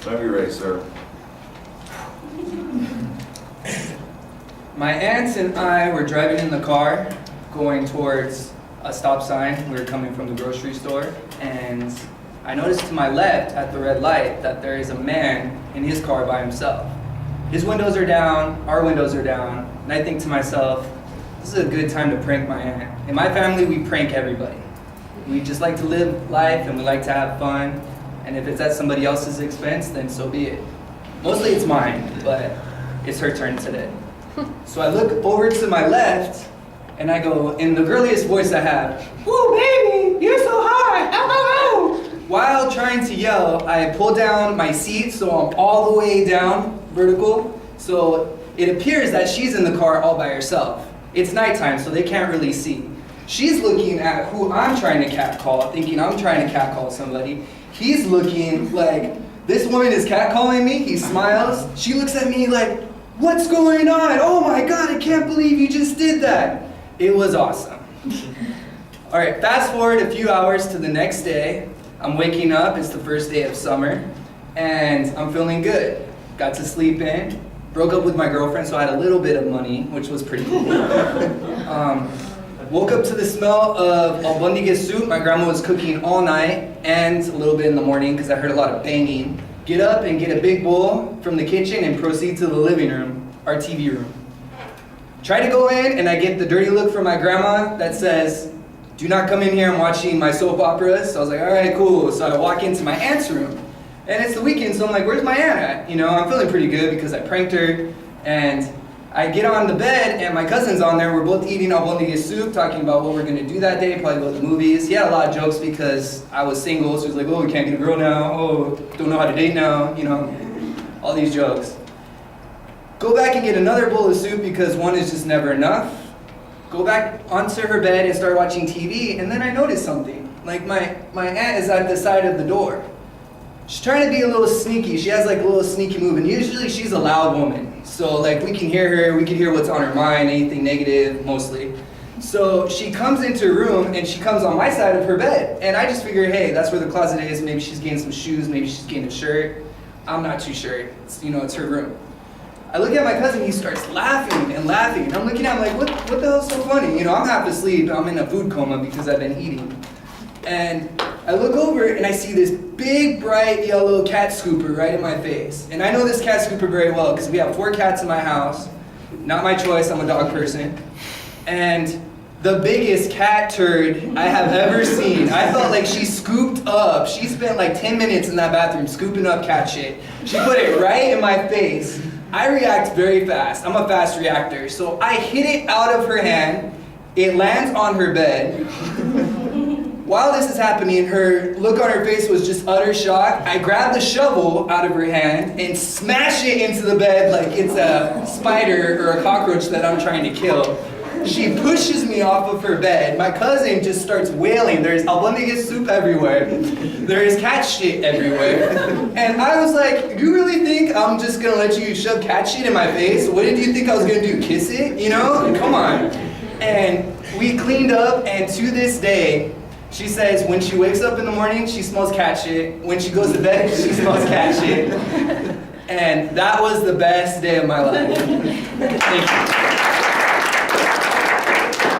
Whenever you're ready, sir. My aunts and I were driving in the car going towards a stop sign. We were coming from the grocery store, and I noticed to my left at the red light that there is a man in his car by himself. His windows are down, our windows are down, and I think to myself, this is a good time to prank my aunt. In my family, we prank everybody. We just like to live life and we like to have fun, and if it's at somebody else's expense, then so be it. Mostly it's mine, but it's her turn today. So I look over to my left, and I go, in the girliest voice I have, "Ooh, baby, you're so hot, ow, ow, ow." While trying to yell, I pull down my seat so I'm all the way down, vertical. So it appears that she's in the car all by herself. It's nighttime, so they can't really see. She's looking at who I'm trying to catcall, thinking I'm trying to catcall somebody. He's looking like, this woman is catcalling me. He smiles. She looks at me like, what's going on? Oh my God, I can't believe you just did that. It was awesome. All right, fast forward a few hours to the next day. I'm waking up, it's the first day of summer, and I'm feeling good. Got to sleep in, broke up with my girlfriend, so I had a little bit of money, which was pretty cool. Woke up to the smell of albondiga soup my grandma was cooking all night, and a little bit in the morning because I heard a lot of banging. Get up and get a big bowl from the kitchen and proceed to the living room, our TV room. Try to go in and I get the dirty look from my grandma that says, "Do not come in here, I'm watching my soap operas." So I was like, all right, cool. So I walk into my aunt's room, and it's the weekend, so I'm like, where's my aunt at? You know, I'm feeling pretty good because I pranked her, and I get on the bed and my cousin's on there. We're both eating albondiga soup, talking about what we're gonna do that day, probably go to the movies. He had a lot of jokes because I was single, so he was like, oh, we can't get a girl now, oh, don't know how to date now, you know, all these jokes. Go back and get another bowl of soup because one is just never enough. Go back onto her bed and start watching TV, and then I noticed something. Like my aunt is at the side of the door. She's trying to be a little sneaky. She has like a little sneaky move, and usually she's a loud woman. So like we can hear her, we can hear what's on her mind, anything negative, mostly. So she comes into her room and she comes on my side of her bed. And I just figure, hey, that's where the closet is. Maybe she's getting some shoes, maybe she's getting a shirt. I'm not too sure. It's, you know, it's her room. I look at my cousin, he starts laughing and laughing. And I'm looking at him like, what the hell's so funny? You know, I'm half asleep, I'm in a food coma because I've been eating. And I look over and I see this big, bright yellow cat scooper right in my face. And I know this cat scooper very well because we have 4 cats in my house. Not my choice, I'm a dog person. And the biggest cat turd I have ever seen. I felt like she scooped up. She spent like 10 minutes in that bathroom scooping up cat shit. She put it right in my face. I react very fast. I'm a fast reactor. So I hit it out of her hand. It lands on her bed. While this is happening, her look on her face was just utter shock. I grab the shovel out of her hand and smash it into the bed like it's a spider or a cockroach that I'm trying to kill. She pushes me off of her bed. My cousin just starts wailing. There's albondiga soup everywhere. There is cat shit everywhere. And I was like, you really think I'm just gonna let you shove cat shit in my face? What did you think I was gonna do, kiss it? You know, come on. And we cleaned up, and to this day, she says when she wakes up in the morning, she smells cat shit. When she goes to bed, she smells cat shit. And that was the best day of my life. Thank you.